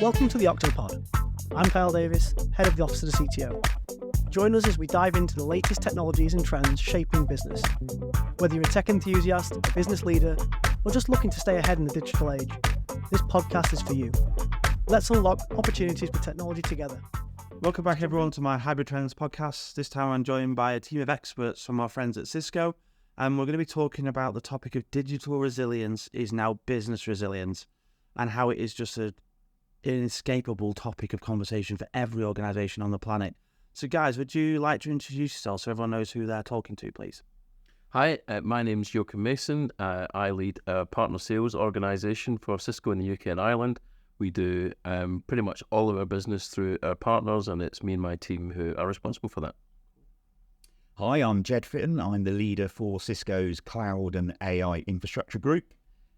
Welcome to the Octopod. I'm Kyle Davis, head of the Office of the CTO. Join us as we dive into the latest technologies and trends shaping business. Whether you're a tech enthusiast, a business leader, or just looking to stay ahead in the digital age, this podcast is for you. Let's unlock opportunities with technology together. Welcome back everyone to my Hybrid Trends podcast. This time I'm joined by a team of experts from our friends at Cisco, and we're going to be talking about the topic of digital resilience is now business resilience, and how it is just an inescapable topic of conversation for every organisation on the planet. So guys, would you like to introduce yourself so everyone knows who they're talking to, please? Hi, my name's Joachim Manson. I lead a partner sales organisation for Cisco in the UK and Ireland. We do pretty much all of our business through our partners, and it's me and my team who are responsible for that. Hi, I'm Fitton. I'm the leader for Cisco's Cloud and AI Infrastructure Group.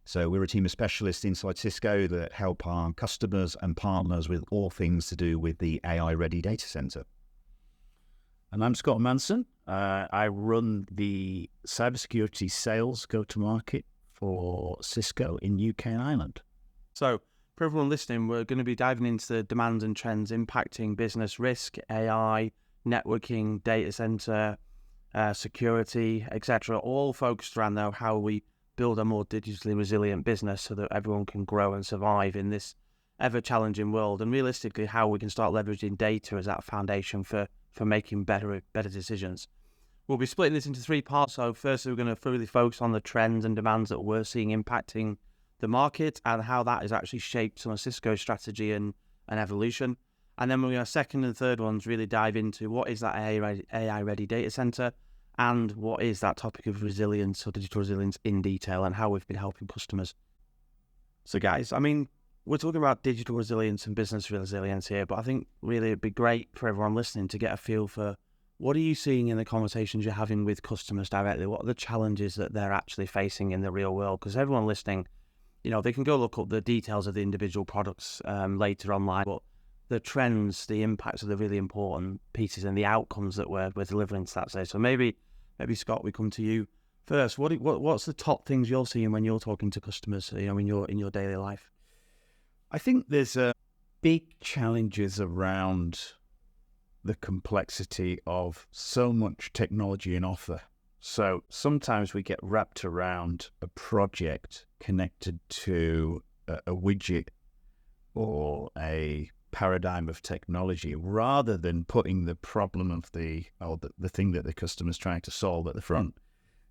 So we're a team of specialists inside Cisco that help our customers and partners with all things to do with the AI-ready data center. And I'm Scott Manson. I run the cybersecurity sales go-to-market for Cisco in UK and Ireland. So for everyone listening, we're going to be diving into the demands and trends impacting business risk, AI, networking, data center, security, etc. All focused around though how we build a more digitally resilient business so that everyone can grow and survive in this ever-challenging world, and realistically how we can start leveraging data as that foundation for making better decisions. We'll be splitting this into three parts. So firstly, we're going to really focus on the trends and demands that we're seeing impacting the market and how that has actually shaped some of Cisco's strategy and evolution. And then we're going to second and third ones really dive into what is that AI-ready data center, and what is that topic of resilience or digital resilience in detail, and how we've been helping customers. So guys, I mean, we're talking about digital resilience and business resilience here, but I think really it'd be great for everyone listening to get a feel for what are you seeing in the conversations you're having with customers directly? What are the challenges that they're actually facing in the real world? Because everyone listening, you know, they can go look up the details of the individual products later online, but the trends, the impacts are the really important pieces and the outcomes that we're delivering to that stage. So maybe Scott, we come to you first. What's the top things you're seeing when you're talking to customers, you know, in your daily life? I think there's big challenges around the complexity of so much technology and offer. So sometimes we get wrapped around a project connected to a widget or a paradigm of technology, rather than putting the problem of the thing that the customer's trying to solve at the front.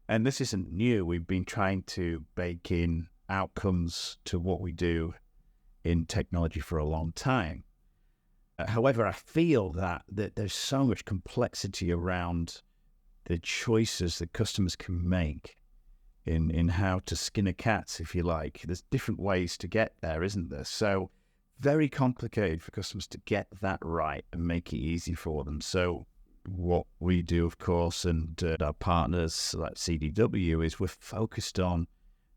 And this isn't new. We've been trying to bake in outcomes to what we do in technology for a long time. However, I feel that there's so much complexity around the choices that customers can make in how to skin a cat, if you like. There's different ways to get there, isn't there? So very complicated for customers to get that right and make it easy for them. So what we do, of course, and our partners like CDW, is we're focused on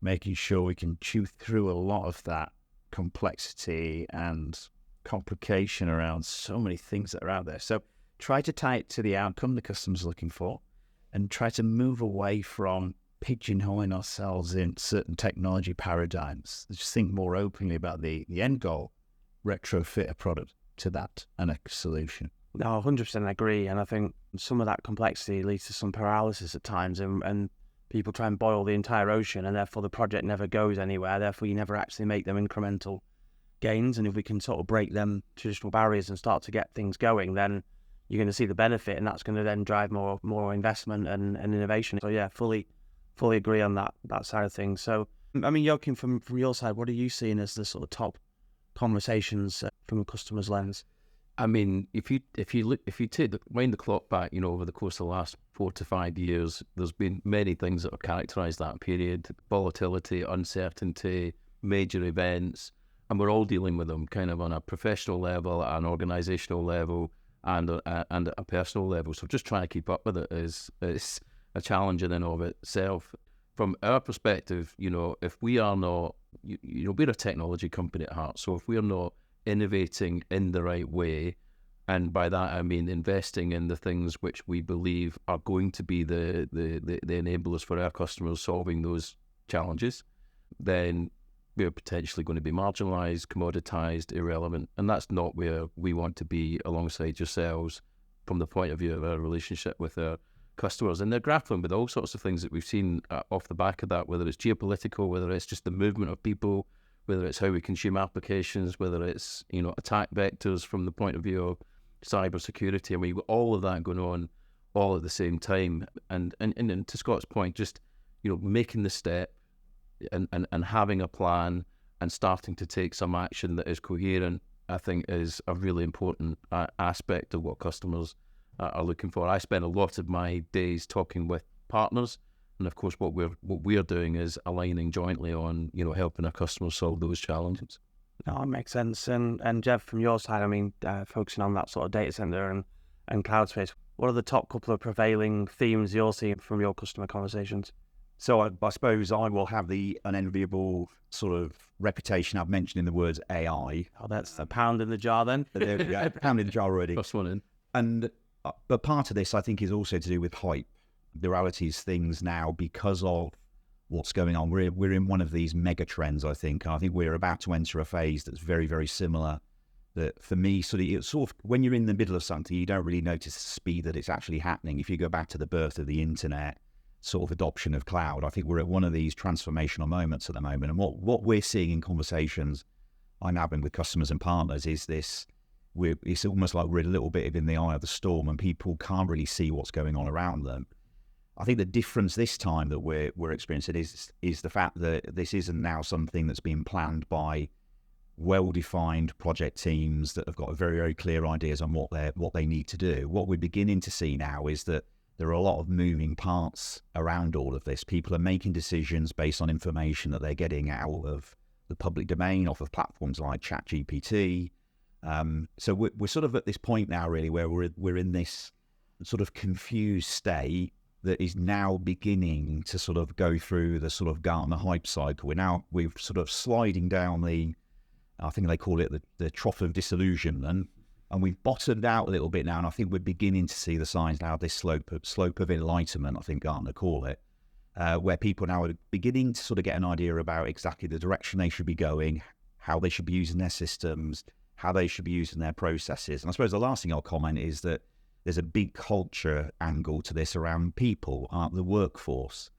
making sure we can chew through a lot of that complexity and complication around so many things that are out there. So try to tie it to the outcome the customer's looking for, and try to move away from pigeonholing ourselves in certain technology paradigms. Just think more openly about the end goal, retrofit a product to that and a solution. No, 100% agree. And I think some of that complexity leads to some paralysis at times, and people try and boil the entire ocean, and therefore the project never goes anywhere. Therefore, you never actually make them incremental gains. And if we can sort of break them traditional barriers and start to get things going, then you're going to see the benefit, and that's going to then drive more investment and innovation. So yeah, fully agree on that side of things. So, I mean, Joachim, from your side, what are you seeing as the sort of top conversations from a customer's lens? I mean, if you wind the clock back, you know, over the course of the last 4 to 5 years, there's been many things that have characterised that period: volatility, uncertainty, major events, and we're all dealing with them kind of on a professional level, an organisational level, and a personal level. So just trying to keep up with it is a challenge in and of itself. From our perspective, you know, if we are not, you know, we're a technology company at heart. So if we're not innovating in the right way, and by that I mean investing in the things which we believe are going to be the enablers for our customers solving those challenges, then we're potentially going to be marginalised, commoditized, irrelevant. And that's not where we want to be alongside yourselves from the point of view of our relationship with our customers. And they're grappling with all sorts of things that we've seen off the back of that, whether it's geopolitical, whether it's just the movement of people, whether it's how we consume applications, whether it's, attack vectors from the point of view of cybersecurity. And we've got all of that going on all at the same time. And to Scott's point, just, making the step and having a plan and starting to take some action that is coherent, I think is a really important aspect of what customers are looking for. I spend a lot of my days talking with partners, and of course what we're doing is aligning jointly on helping our customers solve those challenges. No, that makes sense. And Jeff, from your side, I mean, focusing on that sort of data center and cloud space, what are the top couple of prevailing themes you're seeing from your customer conversations? So I suppose I will have the unenviable sort of reputation I've mentioned in the words AI. Oh, that's a pound in the jar then. There we go, pound in the jar already. First one in. And but part of this, I think, is also to do with hype. The reality is things now, because of what's going on, we're in one of these mega trends, I think. I think we're about to enter a phase that's very, very similar. That for me, it's sort of when you're in the middle of something, you don't really notice the speed that it's actually happening. If you go back to the birth of the internet, sort of adoption of cloud, I think we're at one of these transformational moments at the moment. And what we're seeing in conversations I'm having with customers and partners is this. It's almost like we're a little bit in the eye of the storm, and people can't really see what's going on around them. I think the difference this time that we're experiencing is the fact that this isn't now something that's being planned by well-defined project teams that have got very, very clear ideas on what they need to do. What we're beginning to see now is that there are a lot of moving parts around all of this. People are making decisions based on information that they're getting out of the public domain, off of platforms like ChatGPT. So we're sort of at this point now, really, where we're in this sort of confused state that is now beginning to sort of go through the sort of Gartner hype cycle. We're sort of sliding down I think they call it the trough of disillusionment, and we've bottomed out a little bit now. And I think we're beginning to see the signs now of this slope of enlightenment, I think Gartner call it, where people now are beginning to sort of get an idea about exactly the direction they should be going, how they should be using their systems, how they should be using their processes. And I suppose the last thing I'll comment is that there's a big culture angle to this around people, the workforce,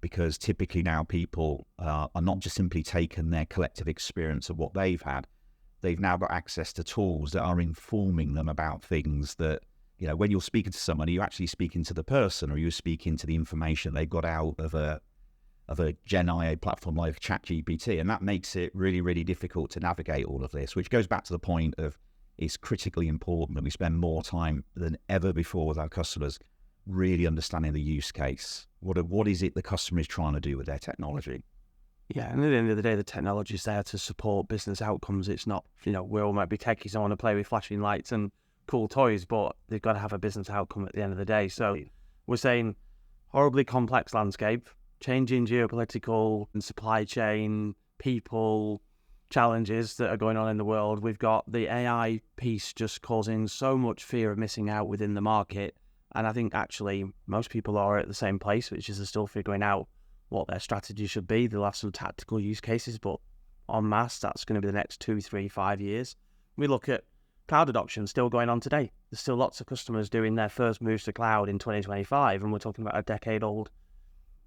because typically now people are not just simply taking their collective experience of what they've had. They've now got access to tools that are informing them about things that, when you're speaking to someone, are you actually speaking to the person, or are you speaking to the information they've got out of a Gen AI platform like ChatGPT? And that makes it really, really difficult to navigate all of this, which goes back to the point of it's critically important that we spend more time than ever before with our customers really understanding the use case. What is it the customer is trying to do with their technology? Yeah, and at the end of the day, the technology is there to support business outcomes. It's not, we all might be techies and want to play with flashing lights and cool toys, but they've got to have a business outcome at the end of the day. So we're saying horribly complex landscape, changing geopolitical and supply chain, people, challenges that are going on in the world. We've got the AI piece just causing so much fear of missing out within the market. And I think actually most people are at the same place, which is they're still figuring out what their strategy should be. They'll have some tactical use cases, but en masse, that's going to be the next 2, 3, 5 years. We look at cloud adoption still going on today. There's still lots of customers doing their first moves to cloud in 2025, and we're talking about a decade-old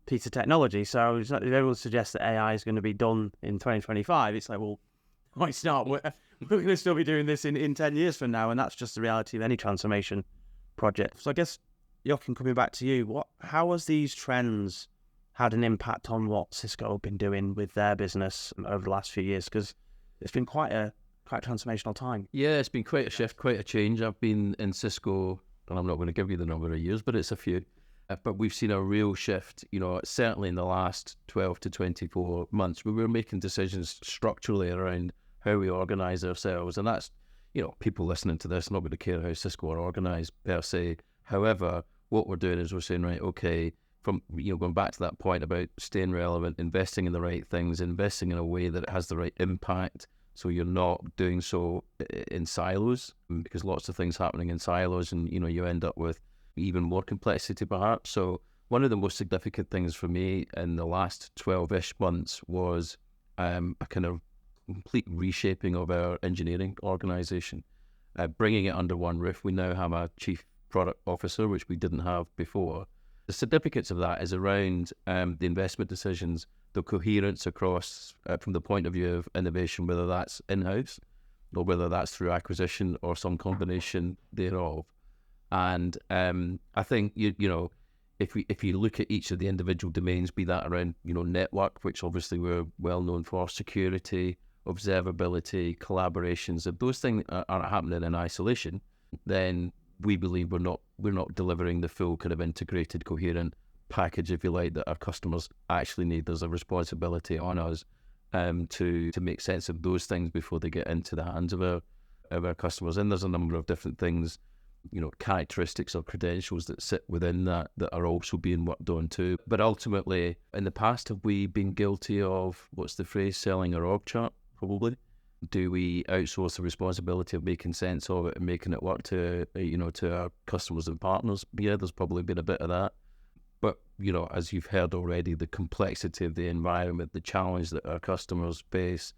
piece of technology. So if everyone suggests that AI is going to be done in 2025, it's like, well, why start? We're going to still be doing this in 10 years from now, and that's just the reality of any transformation project. So I guess, Joachim, coming back to you, how has these trends had an impact on what Cisco have been doing with their business over the last few years? Because it's been quite a transformational time. Yeah, it's been quite a shift, quite a change. I've been in Cisco, and I'm not going to give you the number of years, but it's a few. But we've seen a real shift, certainly in the last 12 to 24 months. We were making decisions structurally around how we organise ourselves. And that's, people listening to this, not going to care how Cisco are organised per se. However, what we're doing is we're saying, right, okay, from, going back to that point about staying relevant, investing in the right things, investing in a way that it has the right impact. So you're not doing so in silos, because lots of things happening in silos, and, you end up with even more complexity perhaps. So one of the most significant things for me in the last 12-ish months was a kind of complete reshaping of our engineering organization, bringing it under one roof. We now have a chief product officer, which we didn't have before. The significance of that is around the investment decisions, the coherence across from the point of view of innovation, whether that's in-house or whether that's through acquisition or some combination thereof. And I think if you look at each of the individual domains, be that around network, which obviously we're well known for, security, observability, collaborations, if those things aren't happening in isolation, then we believe we're not delivering the full kind of integrated, coherent package, if you like, that our customers actually need. There's a responsibility on us to make sense of those things before they get into the hands of our customers. And there's a number of different things, characteristics or credentials that sit within that are also being worked on too. But ultimately, in the past, have we been guilty of, what's the phrase, selling our org chart? Probably. Do we outsource the responsibility of making sense of it and making it work to our customers and partners? Yeah, there's probably been a bit of that. But, as you've heard already, the complexity of the environment, the challenge that our customers face,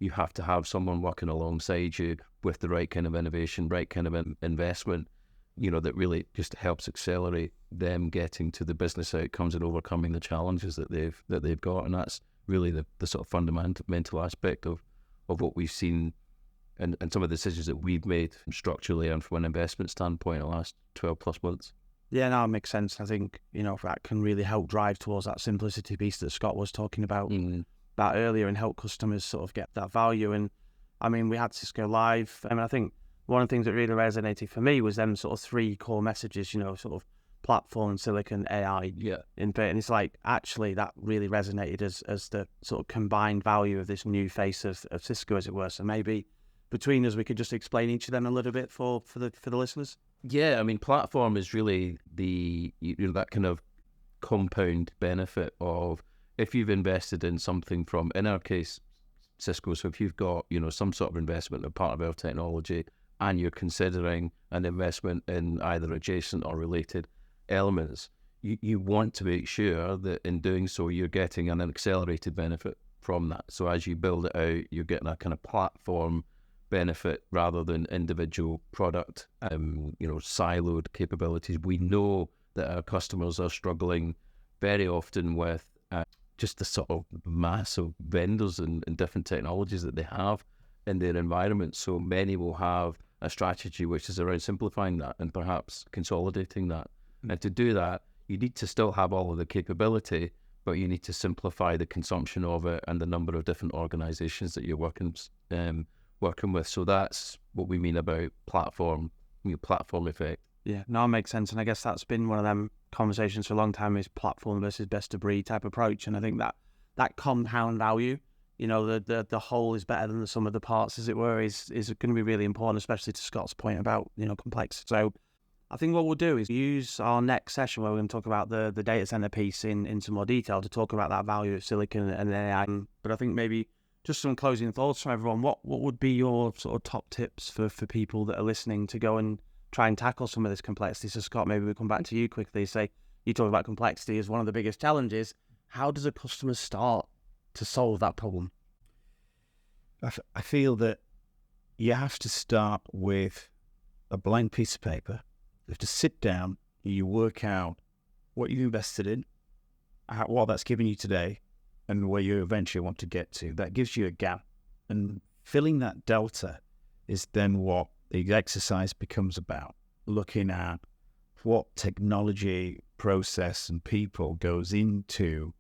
you have to have someone working alongside you with the right kind of innovation, right kind of investment, that really just helps accelerate them getting to the business outcomes and overcoming the challenges that they've got. And that's really the sort of fundamental aspect of what we've seen and some of the decisions that we've made structurally and from an investment standpoint in the last 12 plus months. Yeah, no, it makes sense. I think, that can really help drive towards that simplicity piece that Scott was talking about earlier and help customers sort of get that value. And I mean, we had Cisco Live. I think one of the things that really resonated for me was them sort of three core messages, sort of platform, silicon, AI. Yeah. And it's like, actually, that really resonated as the sort of combined value of this new face of Cisco, as it were. So maybe between us, we could just explain each of them a little bit for the listeners. Yeah, I mean, platform is really that kind of compound benefit of if you've invested in something from, in our case, Cisco. So if you've got, some sort of investment in part of our technology and you're considering an investment in either adjacent or related elements, you want to make sure that in doing so, you're getting an accelerated benefit from that. So as you build it out, you're getting a kind of platform benefit rather than individual product, siloed capabilities. We know that our customers are struggling very often with just the sort of mass of vendors and different technologies that they have in their environment. So many will have a strategy which is around simplifying that and perhaps consolidating that. And to do that, you need to still have all of the capability, but you need to simplify the consumption of it and the number of different organizations that you're working with. So that's what we mean about platform effect. Yeah, no, it makes sense. And I guess that's been one of them conversations for a long time, is platform versus best of breed type approach. And I think that compound value, the whole is better than the sum of the parts, as it were, is going to be really important, especially to Scott's point about, complexity. So I think what we'll do is use our next session where we're going to talk about the data center piece in some more detail to talk about that value of silicon and AI. But I think maybe just some closing thoughts from everyone. What would be your sort of top tips for people that are listening to go and try and tackle some of this complexity? So Scott, maybe we'll come back to you quickly. Say, you talk about complexity as one of the biggest challenges. How does a customer start to solve that problem? I feel that you have to start with a blank piece of paper. You have to sit down, you work out what you've invested in, what that's given you today, and where you eventually want to get to. That gives you a gap. And filling that delta is then what the exercise becomes about, looking at what technology, process, and people goes into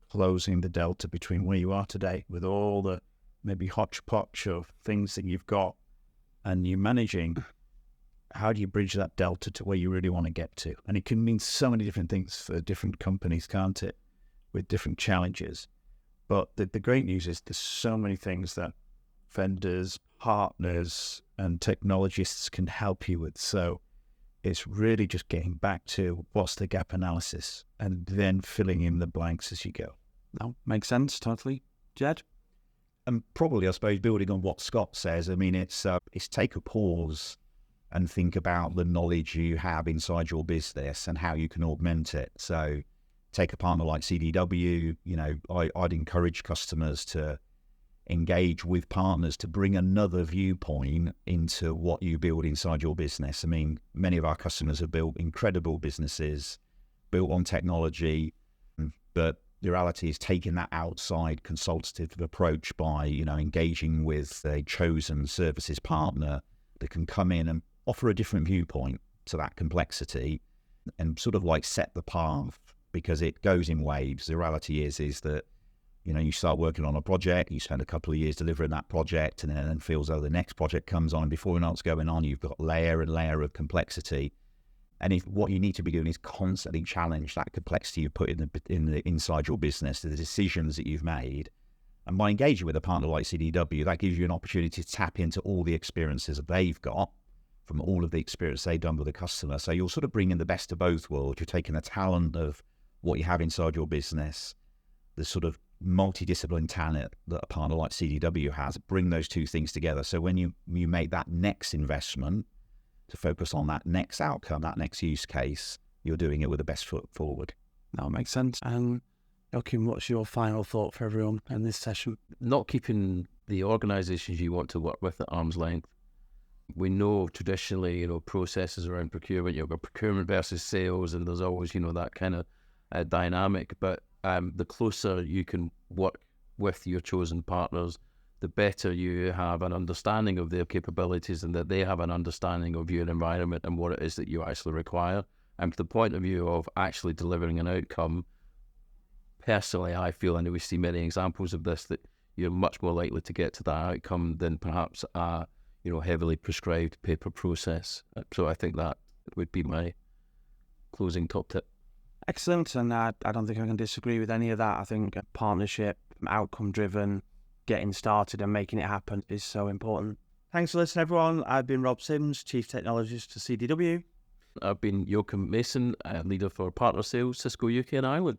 closing the delta between where you are today with all the maybe hodgepodge of things that you've got and you're managing. How do you bridge that delta to where you really want to get to? And it can mean so many different things for different companies, can't it? With different challenges. But the great news is there's so many things that vendors, partners, and technologists can help you with. So it's really just getting back to what's the gap analysis and then filling in the blanks as you go. No, makes sense, totally. Jed? And probably, I suppose, building on what Scott says, I mean, it's take a pause and think about the knowledge you have inside your business and how you can augment it. So take a partner like CDW, I'd encourage customers to engage with partners to bring another viewpoint into what you build inside your business. I mean, many of our customers have built incredible businesses, built on technology, but the reality is taking that outside consultative approach by, engaging with a chosen services partner that can come in and offer a different viewpoint to that complexity and sort of like set the path, because it goes in waves. The reality is that, you start working on a project, you spend a couple of years delivering that project, and then it feels as though the next project comes on, and before you know what's going on, you've got layer and layer of complexity. And if what you need to be doing is constantly challenge that complexity you put inside your business, the decisions that you've made. And by engaging with a partner like CDW, that gives you an opportunity to tap into all the experiences that they've got from all of the experience they've done with the customer. So you're sort of bringing the best of both worlds. You're taking the talent of what you have inside your business, the sort of multidisciplinary talent that a partner like CDW has, bring those two things together. So when you make that next investment to focus on that next outcome, that next use case, you're doing it with the best foot forward. That makes sense. And Joachim, what's your final thought for everyone in this session? Not keeping the organisations you want to work with at arm's length. We know traditionally, processes around procurement, you've got procurement versus sales, and there's always, that kind of dynamic. But the closer you can work with your chosen partners, the better you have an understanding of their capabilities and that they have an understanding of your environment and what it is that you actually require. And from the point of view of actually delivering an outcome, personally, I feel, and we see many examples of this, that you're much more likely to get to that outcome than perhaps a heavily prescribed paper process. So I think that would be my closing top tip. Excellent, and I don't think I can disagree with any of that. I think partnership, outcome-driven, getting started and making it happen is so important. Thanks for listening, everyone. I've been Rob Sims, Chief Technologist for CDW. I've been Joachim Mason, leader for partner sales, Cisco UK and Ireland.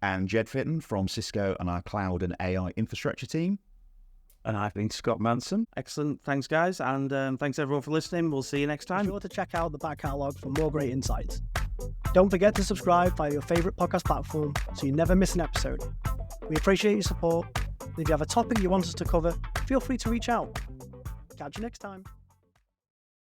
And Jed Fitton from Cisco and our cloud and AI infrastructure team. And I've been Scott Manson. Excellent. Thanks, guys. And thanks, everyone, for listening. We'll see you next time. Be sure to check out the back catalogue for more great insights. Don't forget to subscribe via your favourite podcast platform so you never miss an episode. We appreciate your support. And if you have a topic you want us to cover, feel free to reach out. Catch you next time.